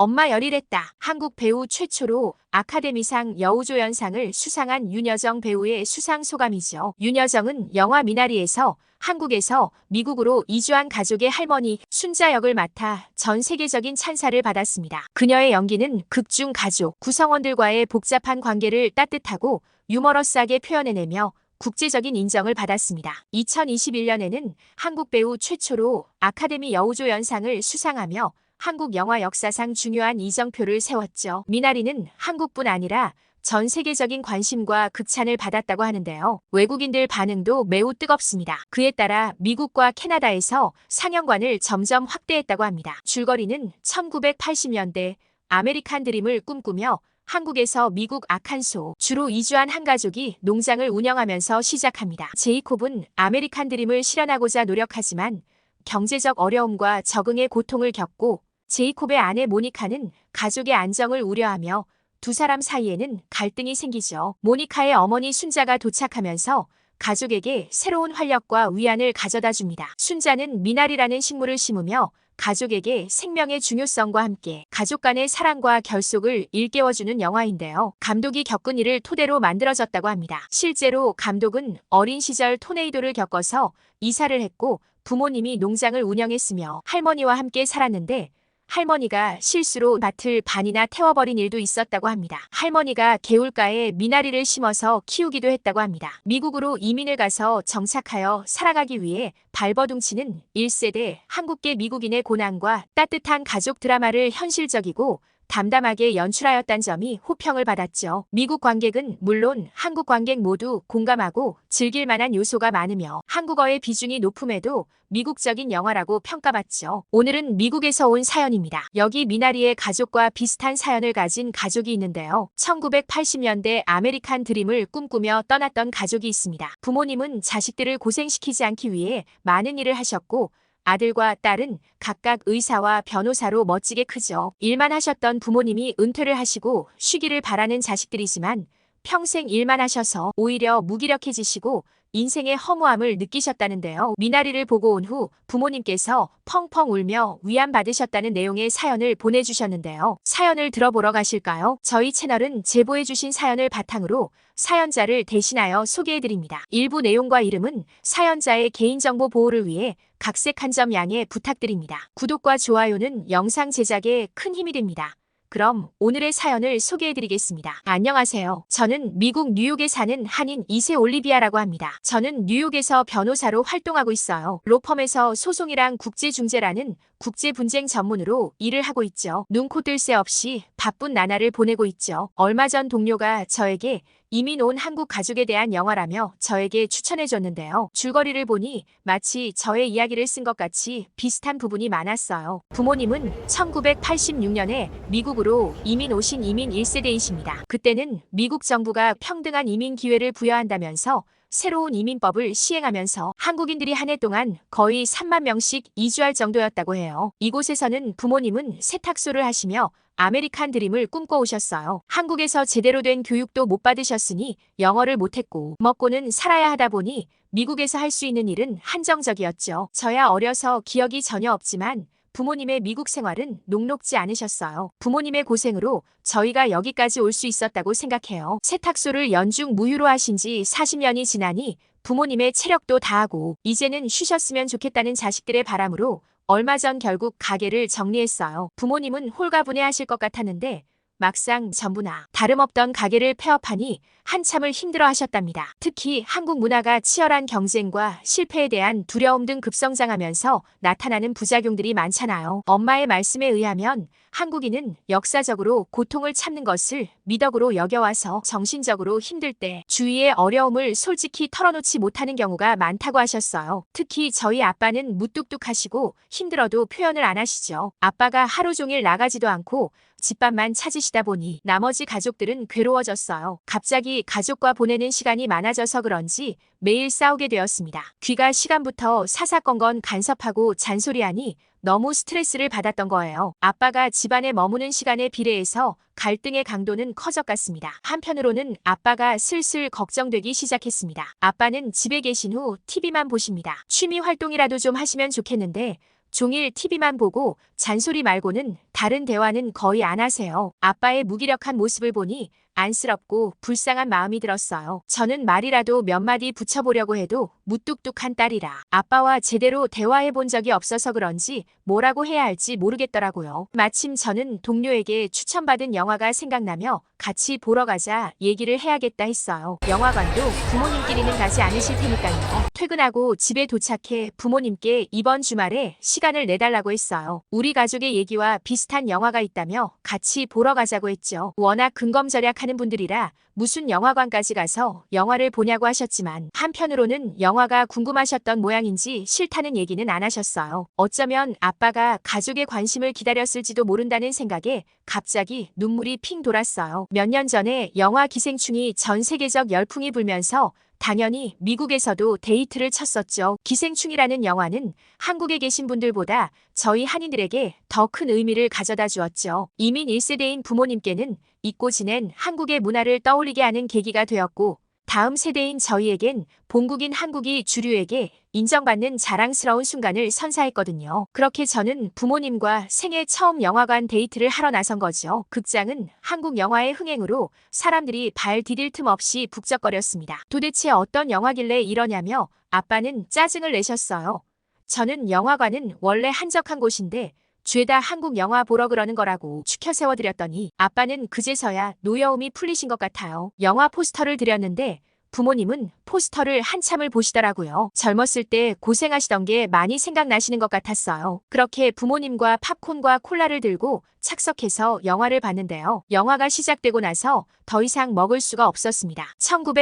엄마 열일했다. 한국 배우 최초로 아카데미상 여우조연상을 수상한 윤여정 배우의 수상 소감이죠. 윤여정은 영화 미나리에서 한국에서 미국으로 이주한 가족의 할머니 순자 역을 맡아 전 세계적인 찬사를 받았습니다. 그녀의 연기는 극중 가족 구성원들과의 복잡한 관계를 따뜻하고 유머러스하게 표현해내며 국제적인 인정을 받았습니다. 2021년에는 한국 배우 최초로 아카데미 여우조연상을 수상하며 한국 영화 역사상 중요한 이정표를 세웠죠. 미나리는 한국뿐 아니라 전 세계적인 관심과 극찬을 받았다고 하는데요. 외국인들 반응도 매우 뜨겁습니다. 그에 따라 미국과 캐나다에서 상영관을 점점 확대했다고 합니다. 줄거리는 1980년대 아메리칸 드림을 꿈꾸며 한국에서 미국 아칸소 주로 이주한 한 가족이 농장을 운영하면서 시작합니다. 제이콥은 아메리칸 드림을 실현하고자 노력하지만 경제적 어려움과 적응의 고통을 겪고 제이콥의 아내 모니카는 가족의 안정을 우려하며 두 사람 사이에는 갈등이 생기죠. 모니카의 어머니 순자가 도착하면서 가족에게 새로운 활력과 위안을 가져다 줍니다. 순자는 미나리라는 식물을 심으며 가족에게 생명의 중요성과 함께 가족 간의 사랑과 결속을 일깨워주는 영화인데요. 감독이 겪은 일을 토대로 만들어졌다고 합니다. 실제로 감독은 어린 시절 토네이도를 겪어서 이사를 했고 부모님이 농장을 운영했으며 할머니와 함께 살았는데 할머니가 실수로 밭을 반이나 태워버린 일도 있었다고 합니다. 할머니가 개울가에 미나리를 심어서 키우기도 했다고 합니다. 미국으로 이민을 가서 정착하여 살아가기 위해 발버둥치는 1세대 한국계 미국인의 고난과 따뜻한 가족 드라마를 현실적이고 담담하게 연출하였다는 점이 호평을 받았죠. 미국 관객은 물론 한국 관객 모두 공감하고 즐길 만한 요소가 많으며 한국어의 비중이 높음에도 미국적인 영화라고 평가받죠. 오늘은 미국에서 온 사연입니다. 여기 미나리의 가족과 비슷한 사연을 가진 가족이 있는데요. 1980년대 아메리칸 드림을 꿈꾸며 떠났던 가족이 있습니다. 부모님은 자식들을 고생시키지 않기 위해 많은 일을 하셨고 아들과 딸은 각각 의사와 변호사로 멋지게 크죠. 일만 하셨던 부모님이 은퇴를 하시고 쉬기를 바라는 자식들이지만 평생 일만 하셔서 오히려 무기력해지시고 인생의 허무함을 느끼셨다는데요. 미나리를 보고 온 후 부모님께서 펑펑 울며 위안받으셨다는 내용의 사연을 보내주셨는데요. 사연을 들어보러 가실까요? 저희 채널은 제보해주신 사연을 바탕으로 사연자를 대신하여 소개해드립니다. 일부 내용과 이름은 사연자의 개인정보 보호를 위해 각색한 점 양해 부탁드립니다. 구독과 좋아요는 영상 제작에 큰 힘이 됩니다. 그럼 오늘의 사연을 소개해드리겠습니다. 안녕하세요. 저는 미국 뉴욕에 사는 한인 이세 올리비아라고 합니다. 저는 뉴욕에서 변호사로 활동하고 있어요. 로펌에서 소송이랑 국제중재라는 국제분쟁 전문으로 일을 하고 있죠. 눈코 뜰 새 없이 바쁜 나날을 보내고 있죠. 얼마 전 동료가 저에게 이민 온 한국 가족에 대한 영화라며 저에게 추천해줬는데요. 줄거리를 보니 마치 저의 이야기를 쓴 것 같이 비슷한 부분이 많았어요. 부모님은 1986년에 미국으로 이민 오신 이민 1세대이십니다. 그때는 미국 정부가 평등한 이민 기회를 부여한다면서 새로운 이민법을 시행하면서 한국인들이 한 해 동안 거의 3만 명씩 이주할 정도였다고 해요. 이곳에서는 부모님은 세탁소를 하시며 아메리칸 드림을 꿈꿔오셨어요. 한국에서 제대로 된 교육도 못 받으셨으니 영어를 못했고 먹고는 살아야 하다 보니 미국에서 할 수 있는 일은 한정적이었죠. 저야 어려서 기억이 전혀 없지만 부모님의 미국 생활은 녹록지 않으셨어요. 부모님의 고생으로 저희가 여기까지 올 수 있었다고 생각해요. 세탁소를 연중 무휴로 하신 지 40년이 지나니 부모님의 체력도 다하고 이제는 쉬셨으면 좋겠다는 자식들의 바람으로 얼마 전 결국 가게를 정리했어요. 부모님은 홀가분해하실 것 같았는데 막상 전부나 다름없던 가게를 폐업하니 한참을 힘들어하셨답니다. 특히 한국 문화가 치열한 경쟁과 실패에 대한 두려움 등 급성장하면서 나타나는 부작용들이 많잖아요. 엄마의 말씀에 의하면 한국인은 역사적으로 고통을 참는 것을 미덕으로 여겨와서 정신적으로 힘들 때 주위의 어려움을 솔직히 털어놓지 못하는 경우가 많다고 하셨어요. 특히 저희 아빠는 무뚝뚝하시고 힘들어도 표현을 안 하시죠. 아빠가 하루 종일 나가지도 않고 집밥만 찾으시다 보니 나머지 가족들은 괴로워졌어요. 갑자기 가족과 보내는 시간이 많아져서 그런지 매일 싸우게 되었습니다. 귀가 시간부터 사사건건 간섭하고 잔소리하니 너무 스트레스를 받았던 거예요. 아빠가 집안에 머무는 시간에 비례해서 갈등의 강도는 커져갔습니다. 한편으로는 아빠가 슬슬 걱정되기 시작했습니다. 아빠는 집에 계신 후 TV만 보십니다. 취미 활동이라도 좀 하시면 좋겠는데 종일 TV만 보고 잔소리 말고는 다른 대화는 거의 안 하세요. 아빠의 무기력한 모습을 보니 안쓰럽고 불쌍한 마음이 들었어요. 저는 말이라도 몇 마디 붙여보려고 해도 무뚝뚝한 딸이라 아빠와 제대로 대화해 본 적이 없어서 그런지 뭐라고 해야 할지 모르겠더라고요. 마침 저는 동료에게 추천받은 영화가 생각나며 같이 보러 가자 얘기를 해야겠다 했어요. 영화관도 부모님끼리는 가지 않으실 테니까요. 퇴근하고 집에 도착해 부모님께 이번 주말에 시간을 내달라고 했어요. 우리 가족의 얘기와 비슷한 영화가 있다며 같이 보러 가자고 했죠. 워낙 근검절약하는 분들이라 무슨 영화관까지 가서 영화를 보냐고 하셨지만 한편으로는 영화가 궁금하셨던 모양인지 싫다는 얘기는 안 하셨어요. 어쩌면 아빠가 가족의 관심을 기다렸을지도 모른다는 생각에 갑자기 눈물이 핑 돌았어요. 몇 년 전에 영화 기생충이 전 세계적 열풍이 불면서 당연히 미국에서도 데이트를 쳤었죠. 기생충이라는 영화는 한국에 계신 분들보다 저희 한인들에게 더 큰 의미를 가져다 주었죠. 이민 1세대인 부모님께는 잊고 지낸 한국의 문화를 떠올리게 하는 계기가 되었고 다음 세대인 저희에겐 본국인 한국이 주류에게 인정받는 자랑스러운 순간을 선사했거든요. 그렇게 저는 부모님과 생애 처음 영화관 데이트를 하러 나선 거죠. 극장은 한국 영화의 흥행으로 사람들이 발 디딜 틈 없이 북적거렸습니다. 도대체 어떤 영화길래 이러냐며 아빠는 짜증을 내셨어요. 저는 영화관은 원래 한적한 곳인데 죄다 한국 영화 보러 그러는 거라고 추켜 세워드렸더니 아빠는 그제서야 노여움이 풀리신 것 같아요. 영화 포스터를 드렸는데 부모님은 포스터를 한참을 보시더라고요. 젊었을 때 고생하시던 게 많이 생각나시는 것 같았어요. 그렇게 부모님과 팝콘과 콜라를 들고 착석해서 영화를 봤는데요. 영화가 시작되고 나서 더 이상 먹을 수가 없었습니다.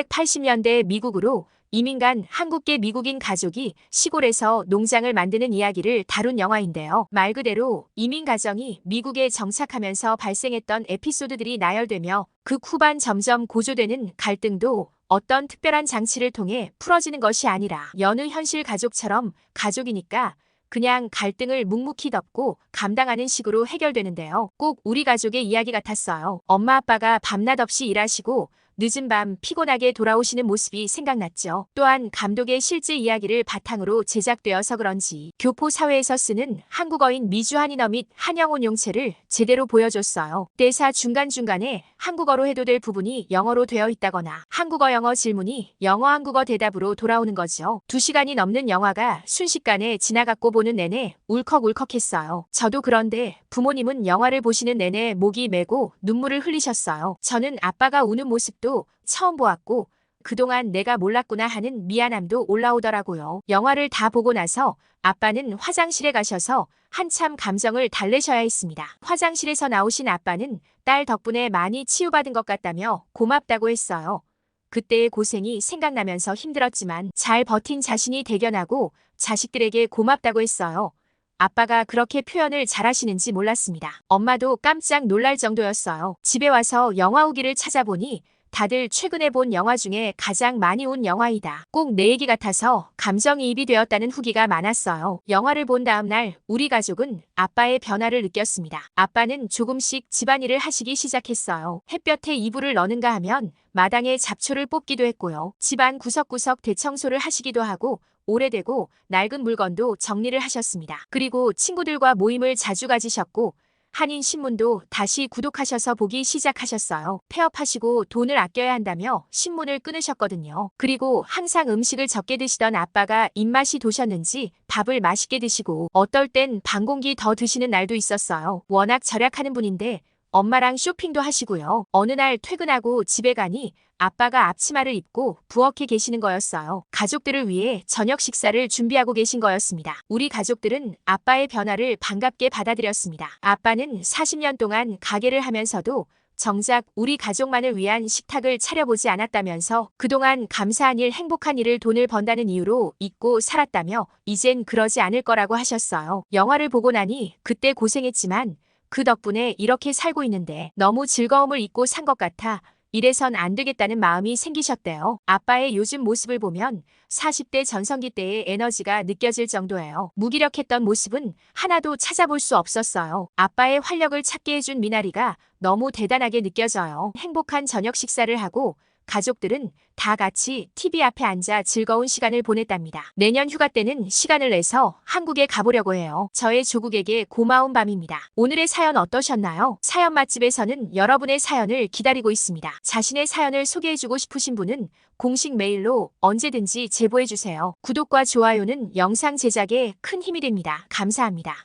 1980년대 미국으로 이민 간 한국계 미국인 가족이 시골에서 농장을 만드는 이야기를 다룬 영화인데요. 말 그대로 이민 가정이 미국에 정착하면서 발생했던 에피소드들이 나열되며 그 후반 점점 고조되는 갈등도 어떤 특별한 장치를 통해 풀어지는 것이 아니라 여느 현실 가족처럼 가족이니까 그냥 갈등을 묵묵히 덮고 감당하는 식으로 해결되는데요. 꼭 우리 가족의 이야기 같았어요. 엄마 아빠가 밤낮 없이 일하시고 늦은 밤 피곤하게 돌아오시는 모습이 생각났죠. 또한 감독의 실제 이야기를 바탕으로 제작되어서 그런지 교포 사회에서 쓰는 한국어인 미주한인어 및 한영혼 용체를 제대로 보여줬어요. 대사 중간중간에 한국어로 해도 될 부분이 영어로 되어 있다거나 한국어 영어 질문이 영어 한국어 대답으로 돌아오는 거죠. 2시간이 넘는 영화가 순식간에 지나갔고 보는 내내 울컥울컥했어요. 저도 그런데 부모님은 영화를 보시는 내내 목이 메고 눈물을 흘리셨어요. 저는 아빠가 우는 모습도 처음 보았고 그동안 내가 몰랐구나 하는 미안함도 올라오더라고요. 영화를 다 보고 나서 아빠는 화장실에 가셔서 한참 감정을 달래셔야 했습니다. 화장실에서 나오신 아빠는 딸 덕분에 많이 치유받은 것 같다며 고맙다고 했어요. 그때의 고생이 생각나면서 힘들었지만 잘 버틴 자신이 대견하고 자식들에게 고맙다고 했어요. 아빠가 그렇게 표현을 잘하시는지 몰랐습니다. 엄마도 깜짝 놀랄 정도였어요. 집에 와서 영화 후기를 찾아보니 다들 최근에 본 영화 중에 가장 많이 운 영화이다. 꼭 내 얘기 같아서 감정이입이 되었다는 후기가 많았어요. 영화를 본 다음 날 우리 가족은 아빠의 변화를 느꼈습니다. 아빠는 조금씩 집안일을 하시기 시작했어요. 햇볕에 이불을 넣는가 하면 마당에 잡초를 뽑기도 했고요. 집안 구석구석 대청소를 하시기도 하고 오래되고 낡은 물건도 정리를 하셨습니다. 그리고 친구들과 모임을 자주 가지셨고 한인신문도 다시 구독하셔서 보기 시작하셨어요. 폐업하시고 돈을 아껴야 한다며 신문을 끊으셨거든요. 그리고 항상 음식을 적게 드시던 아빠가 입맛이 도셨는지 밥을 맛있게 드시고 어떨 땐 반 공기 더 드시는 날도 있었어요. 워낙 절약하는 분인데 엄마랑 쇼핑도 하시고요. 어느 날 퇴근하고 집에 가니 아빠가 앞치마를 입고 부엌에 계시는 거였어요. 가족들을 위해 저녁 식사를 준비하고 계신 거였습니다. 우리 가족들은 아빠의 변화를 반갑게 받아들였습니다. 아빠는 40년 동안 가게를 하면서도 정작 우리 가족만을 위한 식탁을 차려보지 않았다면서 그동안 감사한 일, 행복한 일을 돈을 번다는 이유로 잊고 살았다며 이젠 그러지 않을 거라고 하셨어요. 영화를 보고 나니 그때 고생했지만 그 덕분에 이렇게 살고 있는데 너무 즐거움을 잊고 산 것 같아 이래선 안 되겠다는 마음이 생기셨대요. 아빠의 요즘 모습을 보면 40대 전성기 때의 에너지가 느껴질 정도예요. 무기력했던 모습은 하나도 찾아볼 수 없었어요. 아빠의 활력을 찾게 해준 미나리가 너무 대단하게 느껴져요. 행복한 저녁 식사를 하고 가족들은 다 같이 TV 앞에 앉아 즐거운 시간을 보냈답니다. 내년 휴가 때는 시간을 내서 한국에 가보려고 해요. 저의 조국에게 고마운 밤입니다. 오늘의 사연 어떠셨나요? 사연 맛집에서는 여러분의 사연을 기다리고 있습니다. 자신의 사연을 소개해주고 싶으신 분은 공식 메일로 언제든지 제보해주세요. 구독과 좋아요는 영상 제작에 큰 힘이 됩니다. 감사합니다.